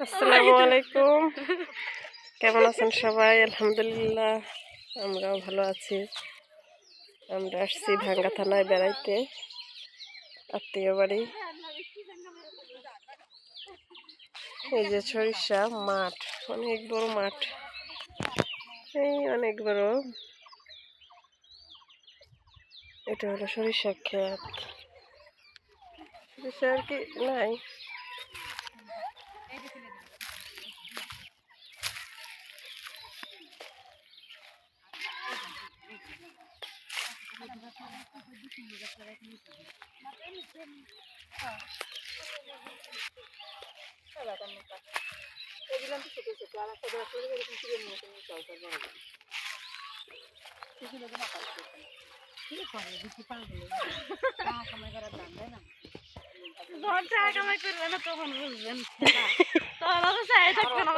আসসালামু আলাইকুম। কেমন আছেন সবাই? আলহামদুলিল্লাহ, আমরাও ভালো আছি। আমরা আসছি ভাঙ্গা থানায় বেড়াইতে, আত্মীয় বাড়ি। এই যে সরিষা মাঠ, অনেক বড় মাঠ, এই অনেক বড়। এটা হলো সরিষা ক্ষেত। সরিষা আর কি নাই। তখন বুঝবেন তখন চাই থাকবে না।